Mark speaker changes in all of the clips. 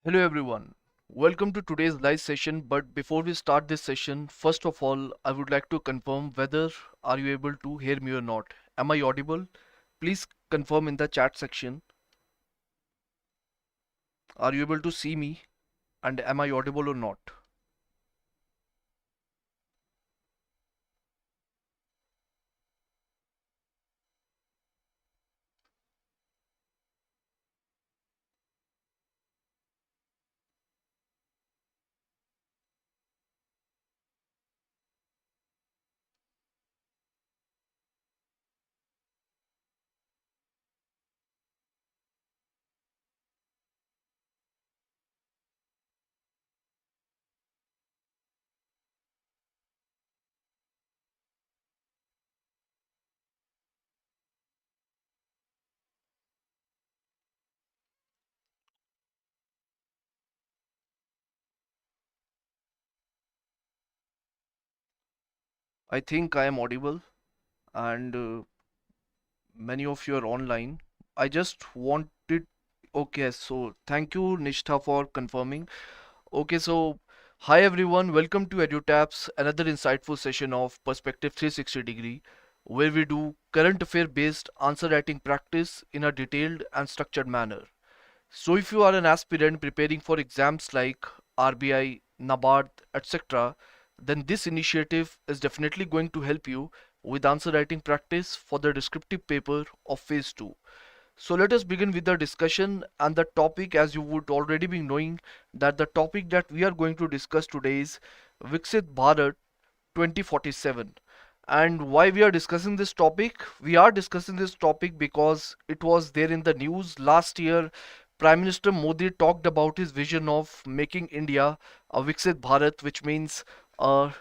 Speaker 1: Hello everyone. Welcome to today's live session. But before we start this session, first of all, I would like to confirm whether are you able to hear me or not. Am I audible? Please confirm in the chat section. Are you able to see me? And am I audible or not? I think I am audible and many of you are online. I just wanted. Okay, so thank you, Nishtha, for confirming. Okay, so hi everyone, welcome to EduTap's another insightful session of Perspective 360 degree, where we do current affair based answer writing practice in a detailed and structured manner. So if you are an aspirant preparing for exams like RBI, NABARD, etc., then this initiative is definitely going to help you with answer writing practice for the descriptive paper of phase 2. So let us begin with the discussion and the topic, as you would already be knowing that the topic that we are going to discuss today is Vixit Bharat 2047. And why we are discussing this topic? We are discussing this topic because it was there in the news last year. Prime Minister Modi talked about his vision of making India a Vixit Bharat, which means a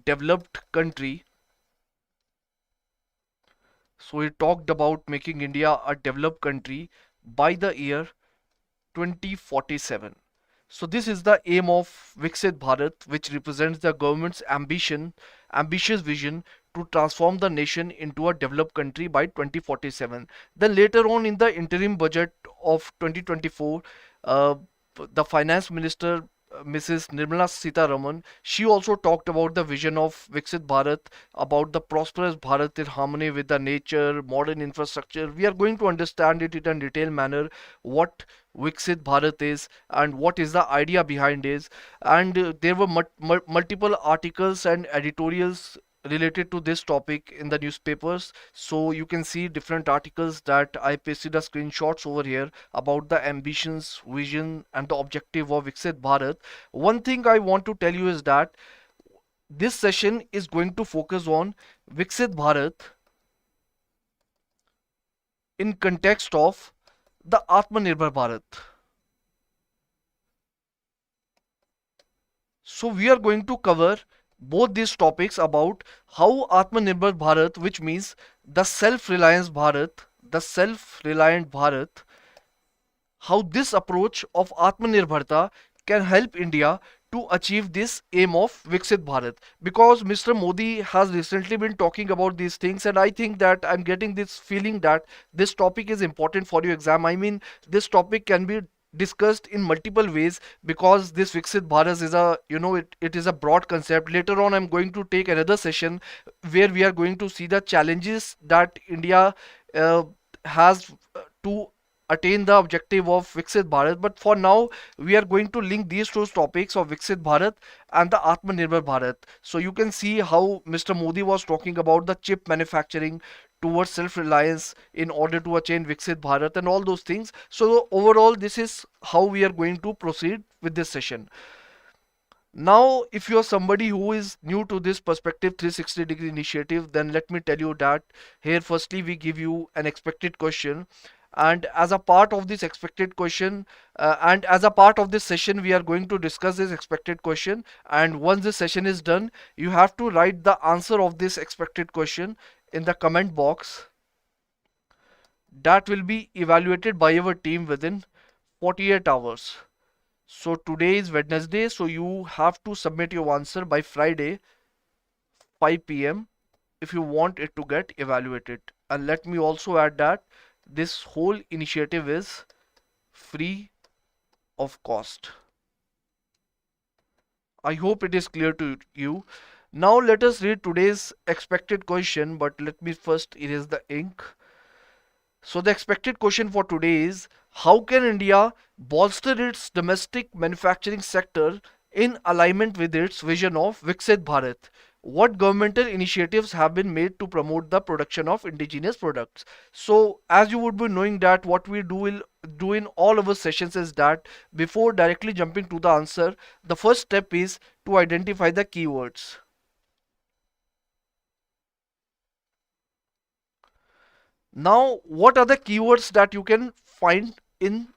Speaker 1: developed country. So he talked about making India a developed country by the year 2047. So this is the aim of Vixit Bharat, which represents the government's ambitious vision to transform the nation into a developed country by 2047. Then later on in the interim budget of 2024, uh, the finance minister Mrs. Nirmala Sitaraman, she also talked about the vision of Viksit Bharat, about the prosperous Bharat in harmony with the nature, modern infrastructure. We are going to understand it in a detailed manner, what Viksit Bharat is and what is the idea behind it. And there were multiple articles and editorials related to this topic in the newspapers. So you can see different articles that I pasted the screenshots over here about the ambitions, vision, and the objective of Viksit Bharat. One thing I want to tell you is that this session is going to focus on Viksit Bharat in context of the Atmanirbhar Bharat. So we are going to cover both these topics about how Atmanirbhar Bharat, which means the self-reliance Bharat, the self-reliant Bharat, how this approach of Atmanirbharta can help India to achieve this aim of Viksit Bharat. Because Mr. Modi has recently been talking about these things, and I think that I'm getting this feeling that this topic is important for your exam. I mean, this topic can be discussed in multiple ways because this Viksit Bharat is it is a broad concept. Later on, I'm going to take another session where we are going to see the challenges that India uh, has to attain the objective of Viksit Bharat. But for now, we are going to link these two topics of Viksit Bharat and the Atmanirbhar Bharat. So you can see how Mr. Modi was talking about the chip manufacturing towards self-reliance in order to attain Viksit Bharat and all those things. So overall, this is how we are going to proceed with this session. Now, if you are somebody who is new to this Perspective 360 degree initiative, then let me tell you that here firstly we give you an expected question, and as a part of this expected question and as a part of this session we are going to discuss this expected question, and once this session is done you have to write the answer of this expected question in the comment box that will be evaluated by our team within 48 hours. So today is Wednesday, so you have to submit your answer by Friday 5 p.m. if you want it to get evaluated. And let me also add that this whole initiative is free of cost. I hope it is clear to you. Now let us read today's expected question, but let me first erase the ink. So the expected question for today is, how can India bolster its domestic manufacturing sector in alignment with its vision of Vixit Bharat? What governmental initiatives have been made to promote the production of indigenous products? So as you would be knowing that what we do in all our sessions is that before directly jumping to the answer, the first step is to identify the keywords. Now, what are the keywords that you can find in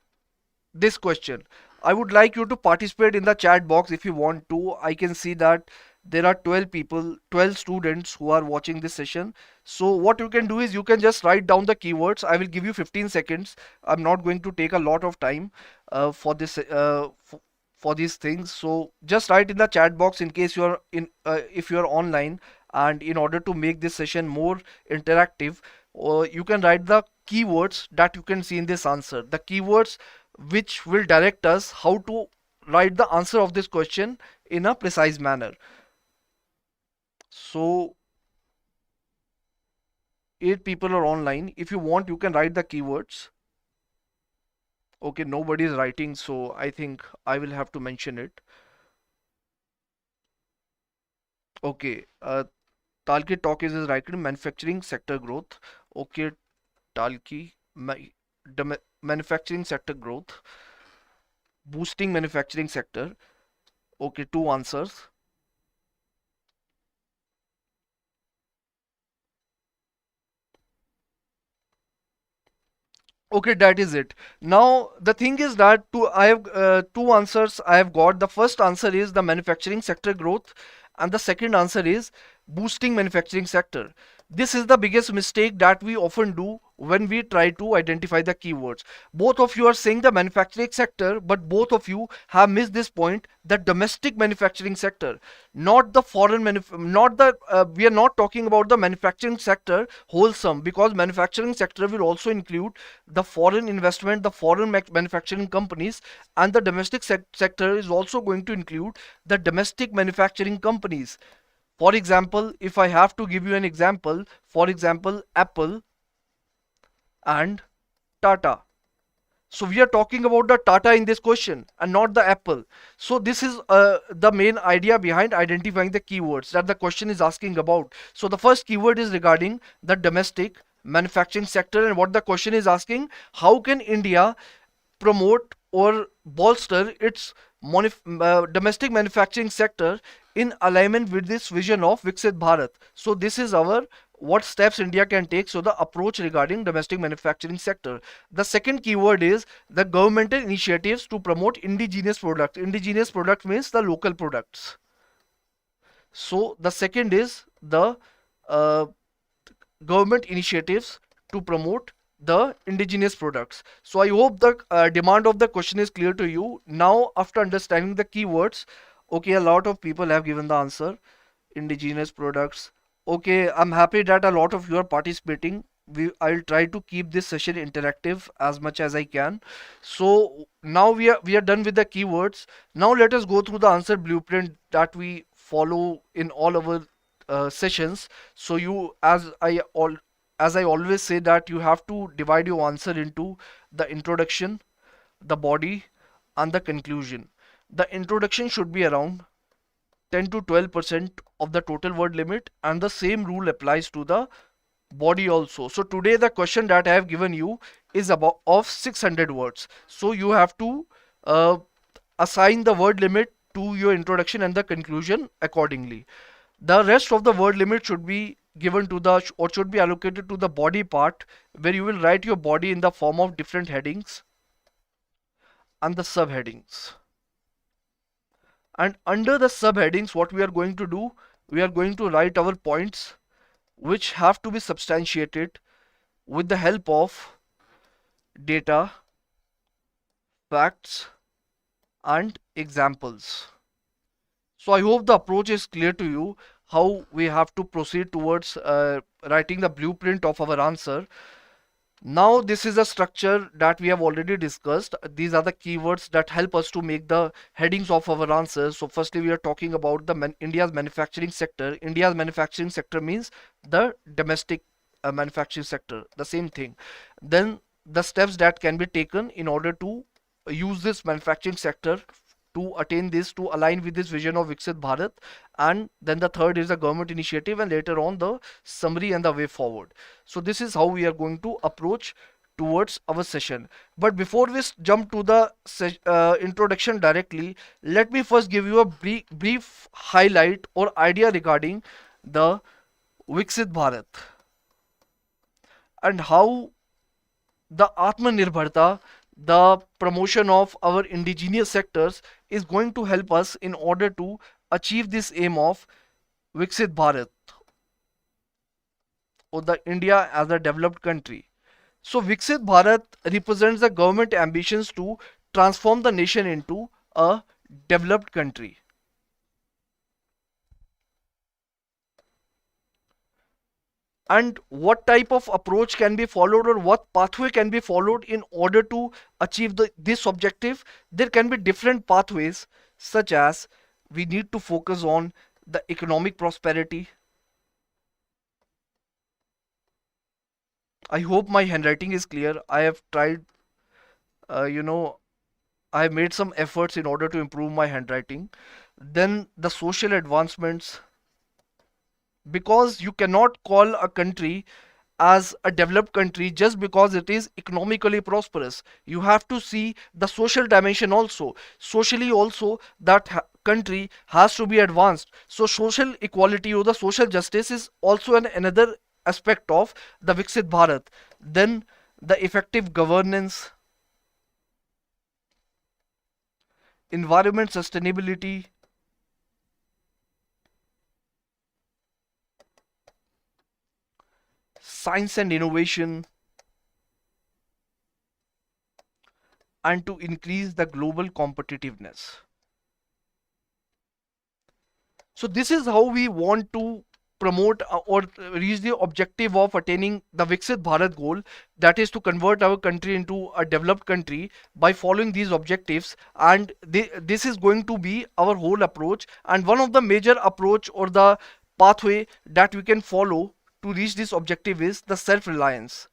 Speaker 1: this question? I would like you to participate in the chat box if you want to. I can see that there are 12 people, 12 students who are watching this session. So what you can do is you can just write down the keywords. I will give you 15 seconds. I'm not going to take a lot of time for this for these things. So just write in the chat box in case you're in if you're online, and in order to make this session more interactive, you can write the keywords that you can see in this answer. The keywords which will direct us how to write the answer of this question in a precise manner. So 8 people are online. If you want, you can write the keywords. Okay, nobody is writing, so I think I will have to mention it. Okay, Talki Talk is writing manufacturing sector growth. Okay, Talki, manufacturing sector growth, boosting manufacturing sector. Okay, 2 answers. Okay, that is it. Now the thing is that I have two answers I have got. The first answer is the manufacturing sector growth, and the second answer is boosting manufacturing sector. This is the biggest mistake that we often do when we try to identify the keywords. Both of you are saying the manufacturing sector, but both of you have missed this point, the domestic manufacturing sector, not the not the we are not talking about the manufacturing sector wholesome, because manufacturing sector will also include the foreign investment, the foreign manufacturing companies, and the domestic sector is also going to include the domestic manufacturing companies. For example, if I have to give you an example, for example, Apple and Tata. So we are talking about the Tata in this question and not the Apple. So this is the main idea behind identifying the keywords that the question is asking about. So the first keyword is regarding the domestic manufacturing sector, and what the question is asking, how can India promote or bolster its domestic manufacturing sector in alignment with this vision of Viksit Bharat. So this is our what steps India can take. So the approach regarding domestic manufacturing sector. The second keyword is the governmental initiatives to promote indigenous products. Indigenous product means the local products. So the second is the uh, government initiatives to promote the indigenous products. So I hope the demand of the question is clear to you. Now, after understanding the keywords, okay, a lot of people have given the answer. Indigenous products. Okay, I'm happy that a lot of you are participating. I'll try to keep this session interactive as much as I can. So now we are done with the keywords. Now let us go through the answer blueprint that we follow in all our sessions. So as I always say that you have to divide your answer into the introduction, the body, and the conclusion. The introduction should be around 10 to 12% of the total word limit, and the same rule applies to the body also. So today the question that I have given you is about of 600 words. So you have to uh, assign the word limit to your introduction and the conclusion accordingly. The rest of the word limit should be given to the or should be allocated to the body part, where you will write your body in the form of different headings and the subheadings. And under the subheadings, what we are going to do, we are going to write our points which have to be substantiated with the help of data, facts, and examples. So I hope the approach is clear to you, how we have to proceed towards writing the blueprint of our answer. Now, this is a structure that we have already discussed. These are the keywords that help us to make the headings of our answers. So, firstly, we are talking about the India's manufacturing sector. India's manufacturing sector means the domestic manufacturing sector, the same thing. Then, the steps that can be taken in order to use this manufacturing sector to attain this, to align with this vision of Vixit Bharat. And then the third is the government initiative, and later on the summary and the way forward. So this is how we are going to approach towards our session. But before we jump to the introduction directly, let me first give you a brief highlight or idea regarding the Vixit Bharat and how the Atmanirbharta, the promotion of our indigenous sectors, is going to help us in order to achieve this aim of Vixit Bharat, or the India as a developed country. So Vixit Bharat represents the government ambitions to transform the nation into a developed country. And what type of approach can be followed, or what pathway can be followed in order to achieve this objective? There can be different pathways, such as we need to focus on the economic prosperity. I hope my handwriting is clear. I have tried, uh, you know, I have made some efforts in order to improve my handwriting. Then the social advancements, because you cannot call a country as a developed country just because it is economically prosperous. You have to see the social dimension also. Socially also, that country has to be advanced. So social equality or the social justice is also another aspect of the Viksit Bharat. Then the effective governance, environment sustainability, science and innovation, and to increase the global competitiveness. So this is how we want to promote or reach the objective of attaining the Viksit Bharat goal, that is to convert our country into a developed country by following these objectives. And this is going to be our whole approach, and one of the major approach or the pathway that we can follow to reach this objective is the self-reliance,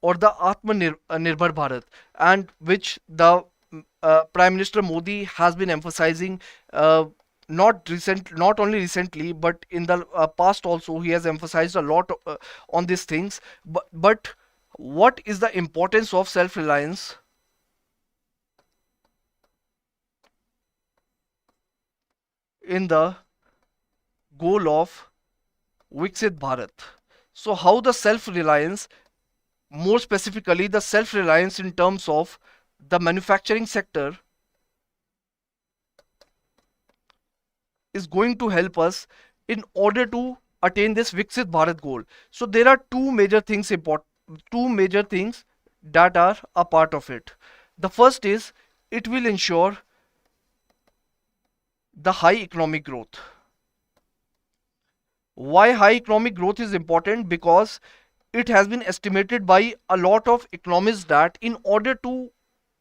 Speaker 1: or the Atmanirbhar Bharat, and which the Prime Minister Modi has been emphasizing, not only recently, but in the past also. He has emphasized a lot on these things. But what is the importance of self-reliance in the goal of Viksit Bharat? So how the self-reliance, more specifically the self-reliance in terms of the manufacturing sector, is going to help us in order to attain this Viksit Bharat goal. So there are two major things that are a part of it. The first is, it will ensure the high economic growth. Why high economic growth is important? Because it has been estimated by a lot of economists that in order to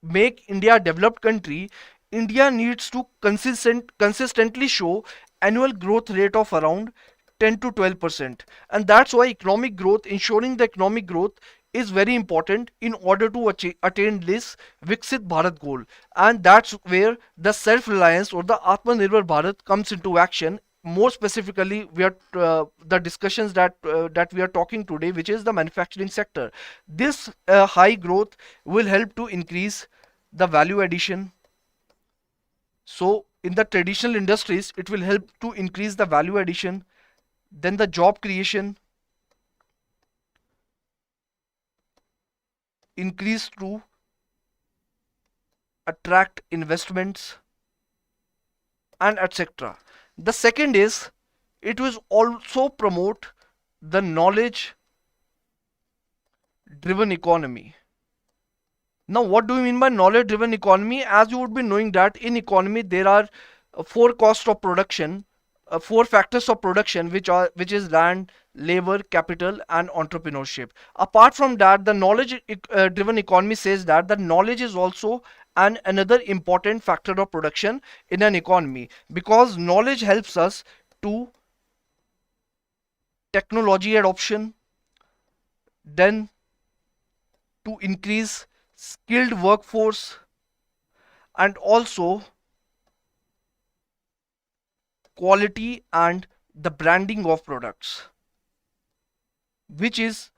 Speaker 1: make India a developed country, India needs to consistently show annual growth rate of around 10 to 12%. And that's why economic growth, ensuring the economic growth, is very important in order to attain this Viksit Bharat goal. And that's where the self-reliance or the Atmanirbhar Bharat comes into action. More specifically, we are the discussions that we are talking today, which is the manufacturing sector. This high growth will help to increase the value addition. So in the traditional industries, it will help to increase the value addition. Then the job creation, increase to attract investments, and etc. The second is, it will also promote the knowledge driven economy. Now, what do we mean by knowledge driven economy? As you would be knowing that in economy there are four costs of production, four factors of production, which is land, labor, capital, and entrepreneurship. Apart from that, the knowledge driven economy says that the knowledge is also another important factor of production in an economy, because knowledge helps us to technology adoption, then to increase skilled workforce, and also quality and the branding of products, which is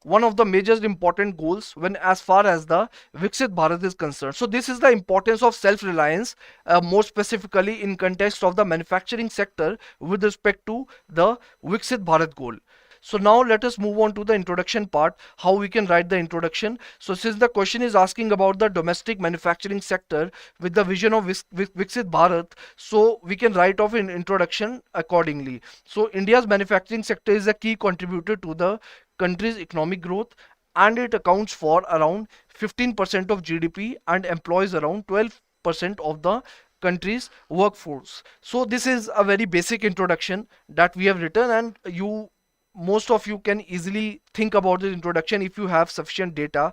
Speaker 1: one of the major important goals when as far as the Vixit Bharat is concerned. So this is the importance of self-reliance, more specifically in context of the manufacturing sector with respect to the Vixit Bharat goal. So now let us move on to the introduction part, how we can write the introduction. So since the question is asking about the domestic manufacturing sector with the vision of Vixit Bharat, so we can write off an introduction accordingly. So India's manufacturing sector is a key contributor to the country's economic growth, and it accounts for around 15% of GDP and employs around 12% of the country's workforce. So this is a very basic introduction that we have written, and most of you can easily think about this introduction if you have sufficient data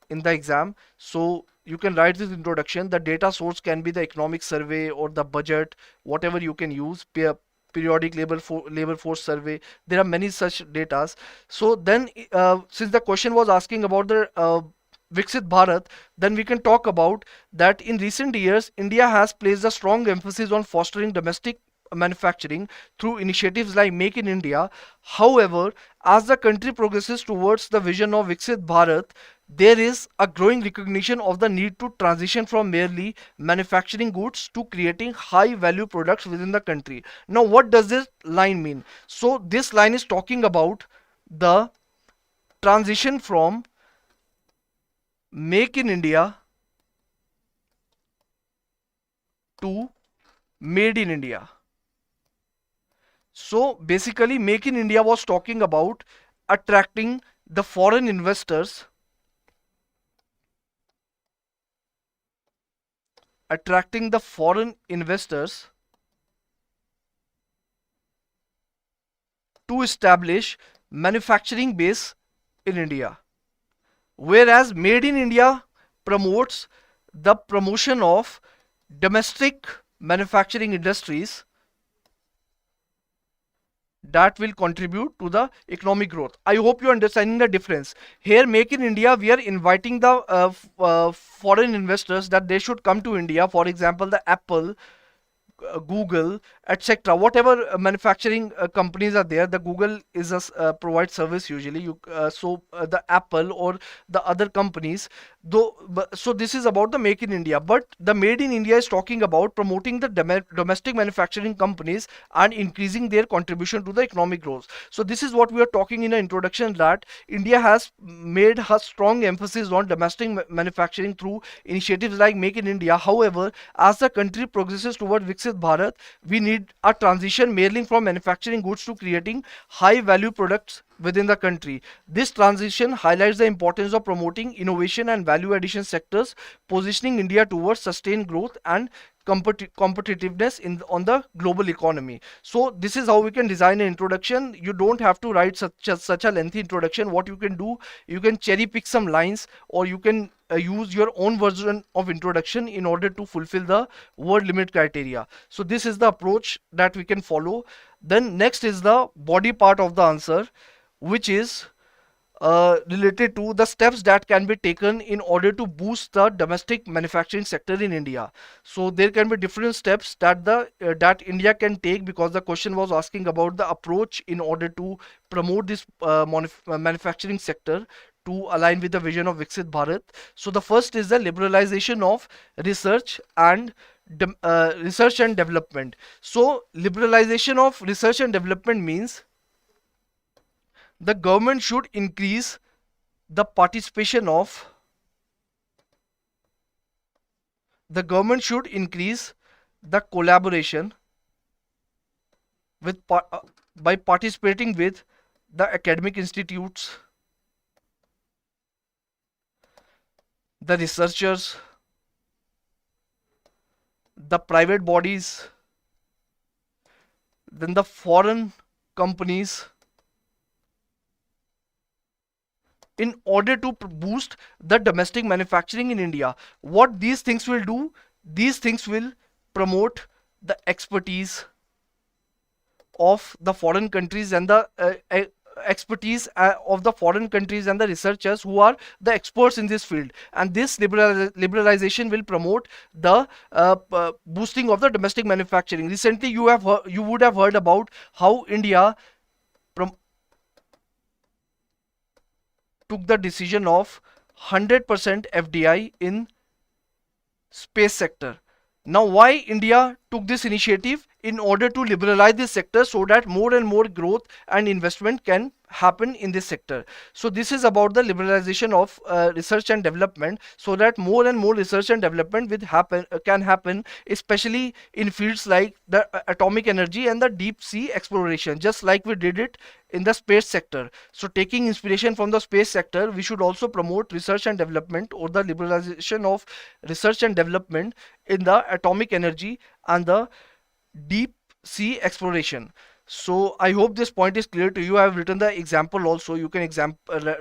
Speaker 1: in the exam. So you can write this introduction. The data source can be the economic survey or the budget, whatever you can use, periodic labor force survey. There are many such datas. So then since the question was asking about the Viksit Bharat, then we can talk about that in recent years India has placed a strong emphasis on fostering domestic manufacturing through initiatives like Make in India. However, as the country progresses towards the vision of Viksit Bharat, there is a growing recognition of the need to transition from merely manufacturing goods to creating high value products within the country. Now, what does this line mean? So, this line is talking about the transition from Make in India to Made in India. So basically, Make in India was talking about attracting the foreign investors, attracting the foreign investors to establish manufacturing base in India. Whereas Made in India promotes the promotion of domestic manufacturing industries that will contribute to the economic growth. I hope you're understanding the difference. Here, Make in India, we are inviting the foreign investors that they should come to India. For example, the Apple, Google, etc. Whatever manufacturing companies are there, the Google is a provide service usually. The Apple or the other companies, so this is about the Make in India. But the Made in India is talking about promoting the domestic manufacturing companies and increasing their contribution to the economic growth. So this is what we are talking in the introduction, that India has made a strong emphasis on domestic manufacturing through initiatives like Make in India. However, as the country progresses toward Viksit Bharat, we need a transition merely from manufacturing goods to creating high value products within the country. This transition highlights the importance of promoting innovation and value addition sectors, positioning India towards sustained growth and competitiveness on the global economy. So this is how we can design an introduction. You don't have to write such a lengthy introduction. What you can do, you can cherry pick some lines, or you can use your own version of introduction in order to fulfill the word limit criteria. So this is the approach that we can follow. Then next is the body part of the answer, which is related to the steps that can be taken in order to boost the domestic manufacturing sector in India. So there can be different steps that India can take, because the question was asking about the approach in order to promote this manufacturing sector to align with the vision of Viksit Bharat. So the first is the liberalization of research and development. So liberalization of research and development means the government should increase the participation of the government should increase the collaboration with by participating with the academic institutes, the researchers, the private bodies, then the foreign companies, in order to boost the domestic manufacturing in India. What these things will do? These things will promote the expertise of the foreign countries and the expertise of the foreign countries and the researchers who are the experts in this field, and this liberalization will promote the boosting of the domestic manufacturing. Recently you would have heard about how India took the decision of 100% FDI in space sector. Now, why India took this initiative? In order to liberalize this sector so that more and more growth and investment can happen in this sector. So this is about the liberalization of research and development, so that more and more research and development can happen, especially in fields like the atomic energy and the deep sea exploration, just like we did it in the space sector. So taking inspiration from the space sector, we should also promote research and development, or the liberalization of research and development in the atomic energy and the deep sea exploration. So I hope this point is clear to you. I have written the example also. You can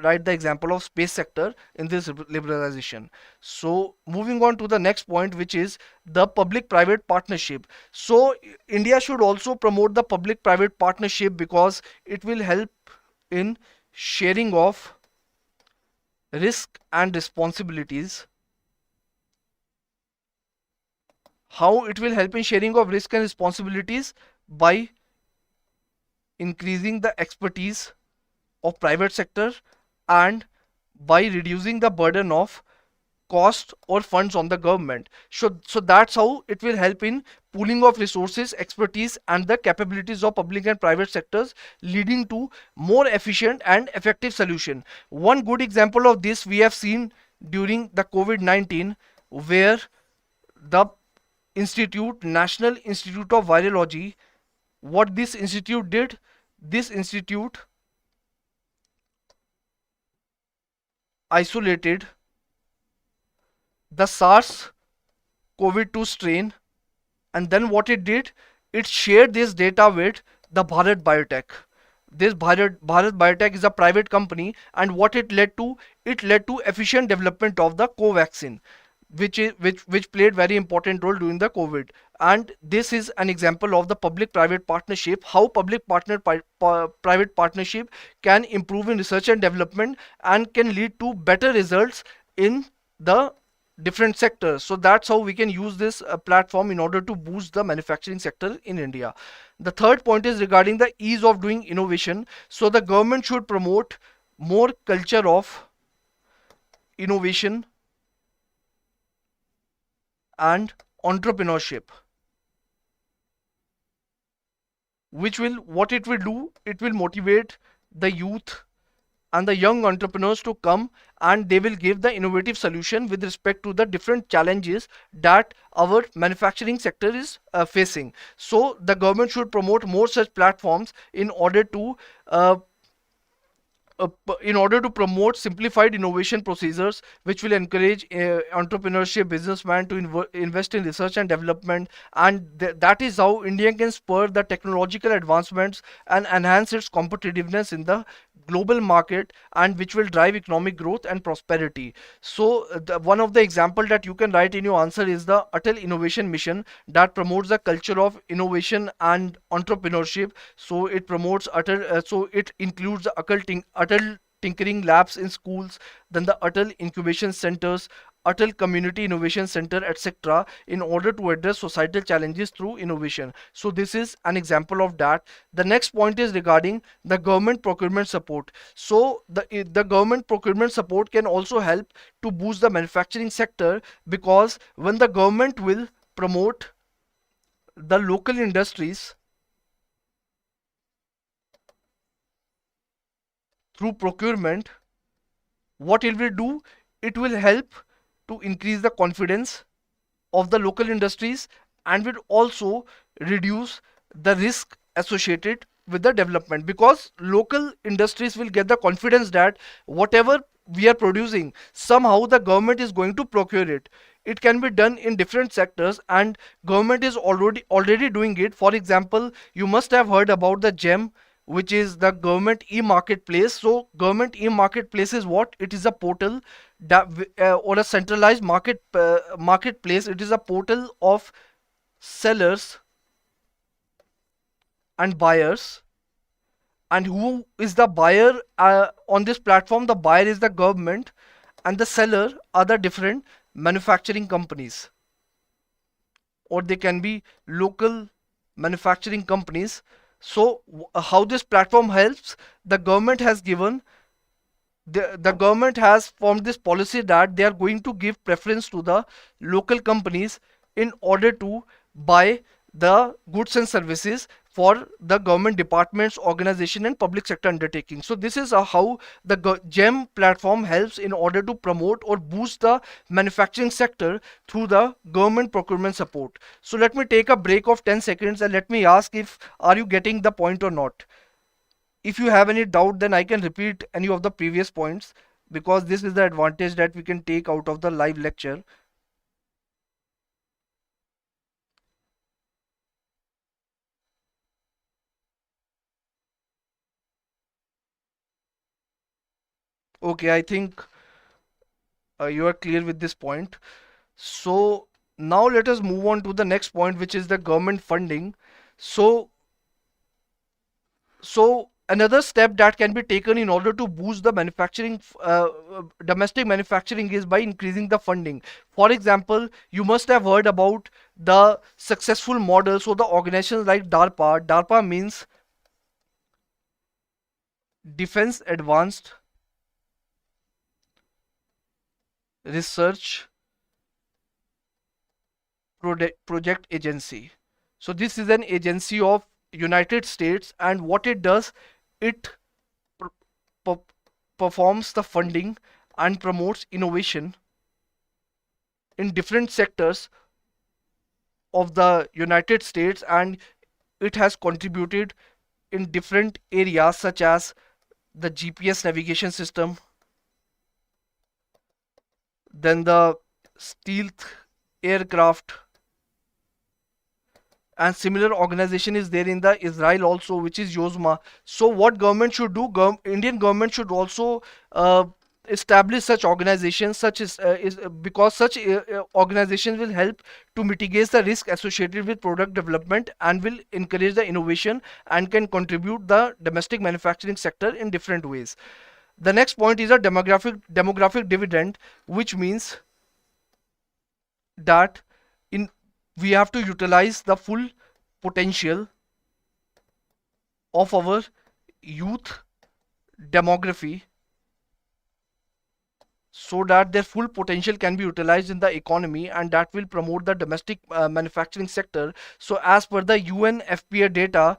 Speaker 1: write the example of space sector in this liberalization. So moving on to the next point, which is the public-private partnership. So India should also promote the public-private partnership because it will help in sharing of risk and responsibilities. How it will help in sharing of risk and responsibilities? By increasing the expertise of private sector and by reducing the burden of cost or funds on the government. So that's how it will help in pooling of resources, expertise and the capabilities of public and private sectors, leading to more efficient and effective solution. One good example of this we have seen during the COVID-19, where the National Institute of Virology, what this institute did, this institute isolated the SARS-CoV-2 strain, and then what it did, it shared this data with the Bharat Biotech. This Bharat Biotech is a private company, and what it led to, it led to efficient development of the Covaxin, which played very important role during the COVID. And this is an example of the public-private partnership, how private partnership can improve in research and development and can lead to better results in the different sectors. So that's how we can use this platform in order to boost the manufacturing sector in India. The third point is regarding the ease of doing innovation. So the government should promote more culture of innovation and entrepreneurship, what it will do, it will motivate the youth and the young entrepreneurs to come, and they will give the innovative solution with respect to the different challenges that our manufacturing sector is facing. So the government should promote more such platforms in order to promote simplified innovation procedures, which will encourage entrepreneurship businessmen to invest in research and development, and that is how India can spur the technological advancements and enhance its competitiveness in the global market, and which will drive economic growth and prosperity. So one of the example that you can write in your answer is the Atal Innovation Mission, that promotes the culture of innovation and entrepreneurship. So it promotes so it includes the Atal Tinkering Labs in schools, then the Atal Incubation Centers, Atal Community Innovation Center, etc., in order to address societal challenges through innovation. So this is an example of that. The next point is regarding the government procurement support. So the government procurement support can also help to boost the manufacturing sector, because when the government will promote the local industries through procurement, what it will do, it will help to increase the confidence of the local industries, and will also reduce the risk associated with the development, because local industries will get the confidence that whatever we are producing, somehow the government is going to procure it. it can be done in different sectors, and government is already doing it. For example, you must have heard about the GEM, which is the government e-marketplace. So government e-marketplace is what? It is a portal that or a centralized marketplace. It is a portal of sellers and buyers. And who is the buyer on this platform? The buyer is the government, and the seller are the different manufacturing companies, or they can be local manufacturing companies. So how this platform helps? The government has given the government has formed this policy that they are going to give preference to the local companies in order to buy the goods and services for the government departments, organization, and public sector undertaking. So this is how the GEM platform helps in order to promote or boost the manufacturing sector through the government procurement support. So let me take a break of 10 seconds and let me ask if are you getting the point or not. If you have any doubt, then I can repeat any of the previous points, because this is the advantage that we can take out of the live lecture. Okay, I think you are clear with this point. So now let us move on to the next point, which is the government funding. So so another step that can be taken in order to boost the domestic manufacturing is by increasing the funding. For example, you must have heard about the successful models or the organizations like DARPA. DARPA means Defense Advanced Research Project Agency. So this is an agency of United States, and what it does, it per- performs the funding and promotes innovation in different sectors of the United States, and it has contributed in different areas such as the GPS navigation system, then the stealth aircraft, and similar organization is there in the Israel also, which is Yozma. So what government should do? Indian government should also uh, establish such organizations, such is because such organizations will help to mitigate the risk associated with product development and will encourage the innovation and can contribute the domestic manufacturing sector in different ways. The next point is a demographic dividend, which means that in we have to utilize the full potential of our youth demography so that their full potential can be utilized in the economy, and that will promote the domestic manufacturing sector. So as per the UNFPA data,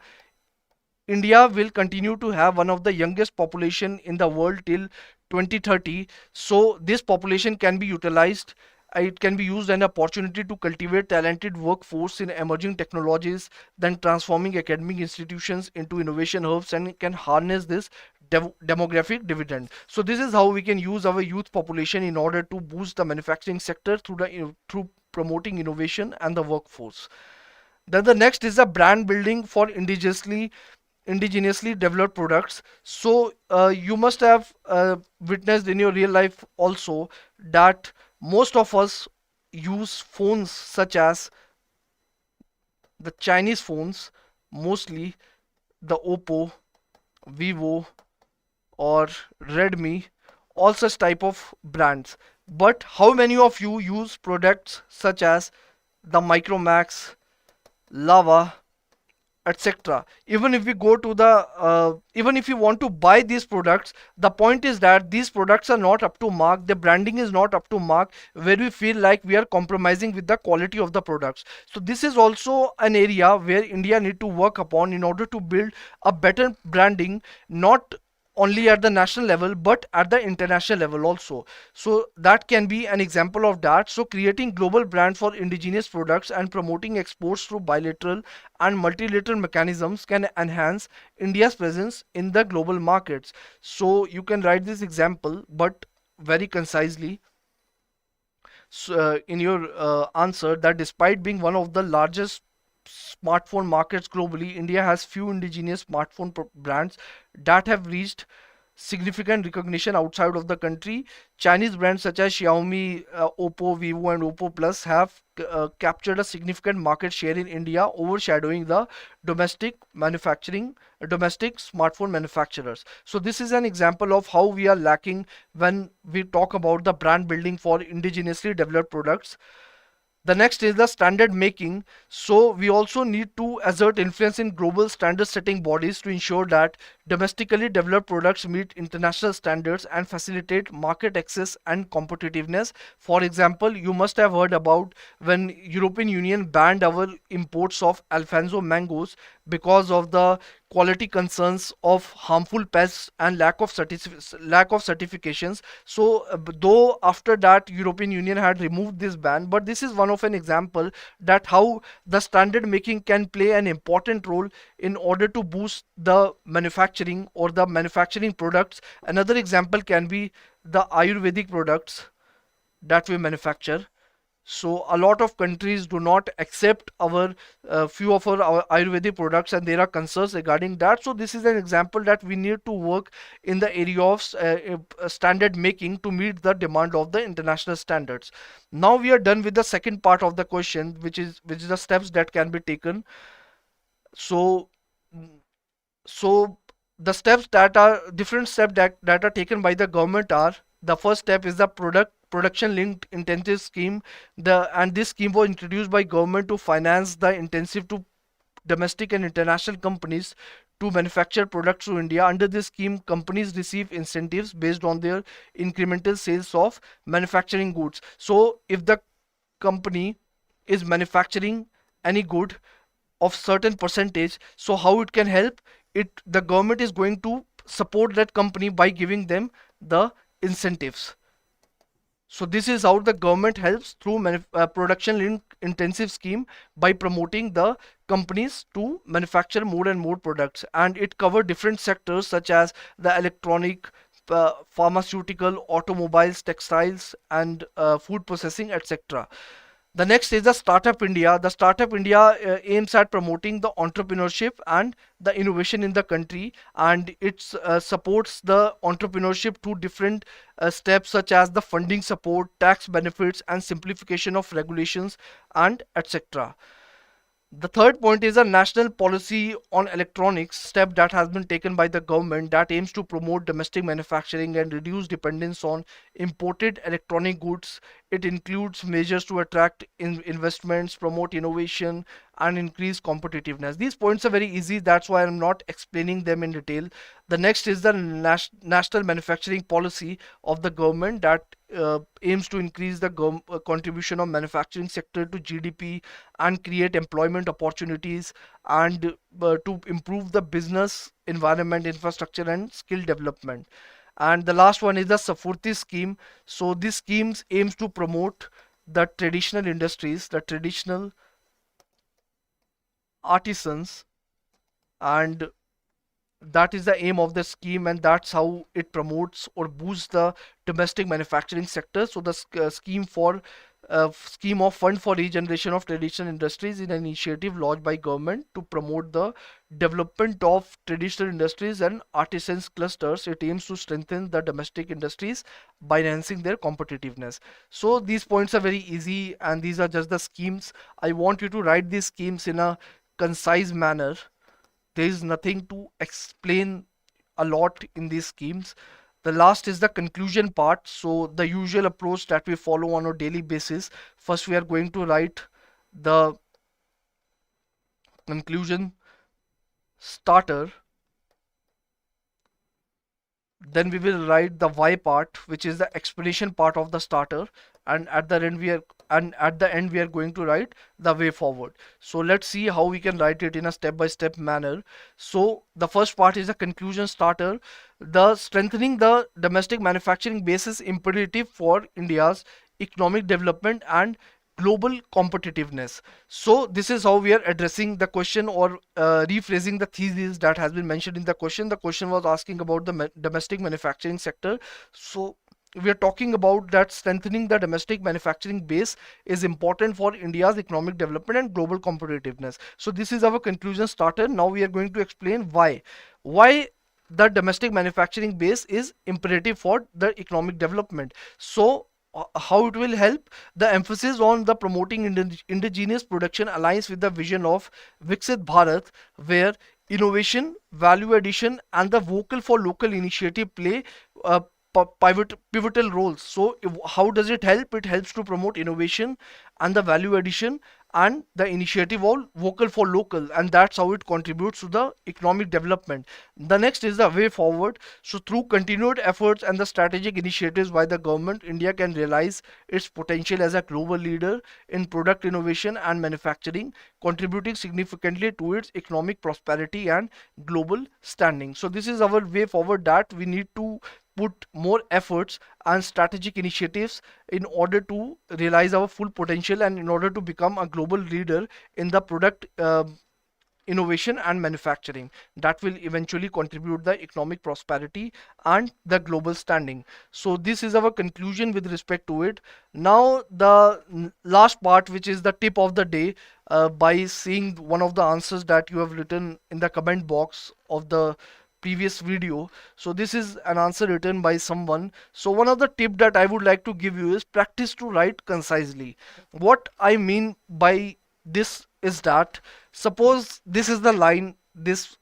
Speaker 1: India will continue to have one of the youngest population in the world till 2030. So this population can be utilized. It can be used an opportunity to cultivate talented workforce in emerging technologies, then transforming academic institutions into innovation hubs, and can harness this demographic dividend. So this is how we can use our youth population in order to boost the manufacturing sector through promoting innovation and the workforce. Then the next is the brand building for indigenously developed products. So you must have witnessed in your real life also that most of us use phones such as the Chinese phones, mostly the Oppo, Vivo, or Redmi, all such type of brands. But how many of you use products such as the Micromax, Lava, etc. Even if we go to the even if you want to buy these products, the point is that these products are not up to mark, the branding is not up to mark, where we feel like we are compromising with the quality of the products. So this is also an area where India need to work upon in order to build a better branding, not only at the national level but at the international level also. So that can be an example of that. So creating global brand for indigenous products and promoting exports through bilateral and multilateral mechanisms can enhance India's presence in the global markets. So you can write this example but very concisely. in your answer that despite being one of the largest smartphone markets globally, India has few indigenous smartphone brands that have reached significant recognition outside of the country. Chinese brands such as Xiaomi, Oppo, Vivo, and Oppo Plus have captured a significant market share in India, overshadowing the domestic manufacturing, domestic smartphone manufacturers. So this is an example of how we are lacking when we talk about the brand building for indigenously developed products. The next is the standard making. So we also need to exert influence in global standard setting bodies to ensure that domestically developed products meet international standards and facilitate market access and competitiveness. For example, you must have heard about when European Union banned our imports of Alfonso mangoes because of the quality concerns of harmful pests and lack of certifications. So though after that European Union had removed this ban, but this is one of an example that how the standard making can play an important role in order to boost the manufacturing or the manufacturing products. Another example can be the Ayurvedic products that we manufacture. So a lot of countries do not accept our few of our Ayurvedic products, and there are concerns regarding that. So this is an example that we need to work in the area of standard making to meet the demand of the international standards. Now we are done with the second part of the question, which is the steps that can be taken. So so the steps that are different steps that are taken by the government are: the first step is the production linked intensive scheme. This scheme was introduced by government to finance the intensive to domestic and international companies to manufacture products to India. Under this scheme, companies receive incentives based on their incremental sales of manufacturing goods. So if the company is manufacturing any good of certain percentage, so how it can help it, the government is going to support that company by giving them the incentives. So this is how the government helps through production linked intensive scheme by promoting the companies to manufacture more and more products, and it cover different sectors such as the electronic, pharmaceutical, automobiles, textiles, and food processing, etc. The next is the Startup India. The Startup India aims at promoting the entrepreneurship and the innovation in the country, and it supports the entrepreneurship through different steps such as the funding support, tax benefits, and simplification of regulations, and etc. The third point is a national policy on electronics step that has been taken by the government that aims to promote domestic manufacturing and reduce dependence on imported electronic goods. It includes measures to attract investments, promote innovation, and increase competitiveness. These points are very easy, that's why I'm not explaining them in detail. The next is the national manufacturing policy of the government that aims to increase the contribution of manufacturing sector to GDP and create employment opportunities, and to improve the business environment, infrastructure, and skill development. And the last one is the Safurti scheme. So this scheme aims to promote the traditional industries, the traditional artisans, and that is the aim of the scheme, and that's how it promotes or boosts the domestic manufacturing sector. So the scheme of fund for regeneration of traditional industries is an initiative launched by government to promote the development of traditional industries and artisans clusters. It aims to strengthen the domestic industries by enhancing their competitiveness. So these points are very easy, and these are just the schemes. I want you to write these schemes in a concise manner. There is nothing to explain a lot in these schemes. The last is the conclusion part. So the usual approach that we follow on a daily basis. First, we are going to write the conclusion starter. Then we will write the why part, which is the explanation part of the starter, and at the end we are going to write the way forward. So let's see how we can write it in a step-by-step manner. So the first part is a conclusion starter. The strengthening the domestic manufacturing base is imperative for India's economic development and global competitiveness. So this is how we are addressing the question, or rephrasing the thesis that has been mentioned in the question. The question was asking about the domestic manufacturing sector. So we are talking about that strengthening the domestic manufacturing base is important for India's economic development and global competitiveness. So this is our conclusion starter. Now we are going to explain why the domestic manufacturing base is imperative for the economic development. So how it will help? The emphasis on the promoting indigenous production aligns with the vision of Vixit Bharat, where innovation, value addition, and the vocal for local initiative play pivotal roles. So, how does it help? It helps to promote innovation and the value addition and the initiative of vocal for local, and that's how it contributes to the economic development. The next is the way forward. So, through continued efforts and the strategic initiatives by the government, India can realize its potential as a global leader in product innovation and manufacturing, contributing significantly to its economic prosperity and global standing. So, this is our way forward, that we need to put more efforts and strategic initiatives in order to realize our full potential and in order to become a global leader in the product innovation and manufacturing that will eventually contribute the economic prosperity and the global standing. So this is our conclusion with respect to it. Now the last part, which is the tip of the day, by seeing one of the answers that you have written in the comment box of the previous video. So this is an answer written by someone. So one of the tip that I would like to give you is practice to write concisely. What I mean by this is that, suppose this is the line this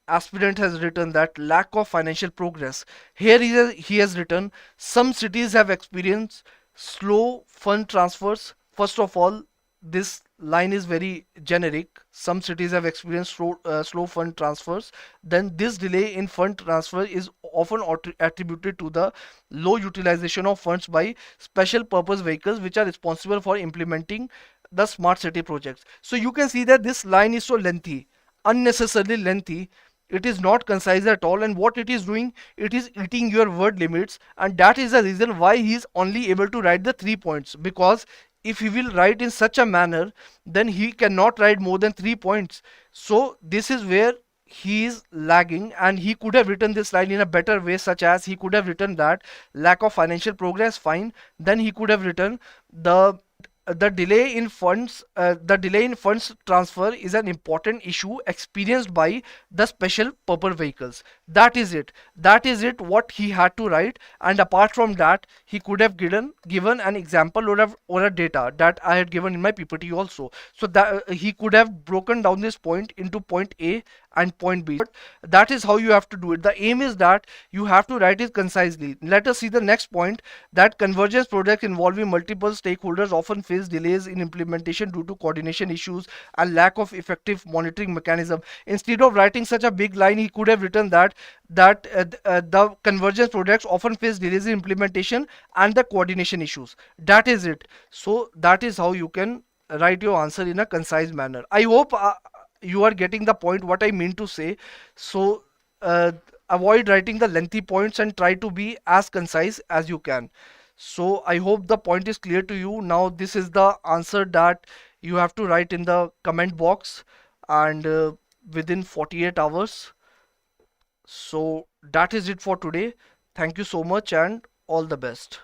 Speaker 1: aspirant has written, that lack of financial progress. Here he has written, some cities have experienced slow fund transfers. First of all, this line is very generic. Some cities have experienced slow fund transfers. Then this delay in fund transfer is often attributed to the low utilization of funds by special purpose vehicles which are responsible for implementing the smart city projects. So you can see that this line is so lengthy, unnecessarily lengthy. It is not concise at all, and what it is doing, it is eating your word limits, and that is the reason why he is only able to write the 3 points. Because if he will write in such a manner, then he cannot write more than 3 points. So this is where he is lagging, and he could have written this line in a better way, such as he could have written that lack of financial progress, fine. Then he could have written the delay in funds transfer is an important issue experienced by the special purpose vehicles. That is it what he had to write. And apart from that, he could have given an example or a data that I had given in my PPT also. So that he could have broken down this point into point A and point B. That is how you have to do it. The aim is that you have to write it concisely. Let us see the next point, that convergence projects involving multiple stakeholders often face delays in implementation due to coordination issues and lack of effective monitoring mechanism. Instead of writing such a big line, he could have written that the convergence projects often face delays in implementation and the coordination issues. That is it. So that is how you can write your answer in a concise manner. I hope you are getting the point what I mean to say. So avoid writing the lengthy points and try to be as concise as you can. So I hope the point is clear to you. Now this is the answer that you have to write in the comment box, and within 48 hours. So that is it for today. Thank you so much and all the best.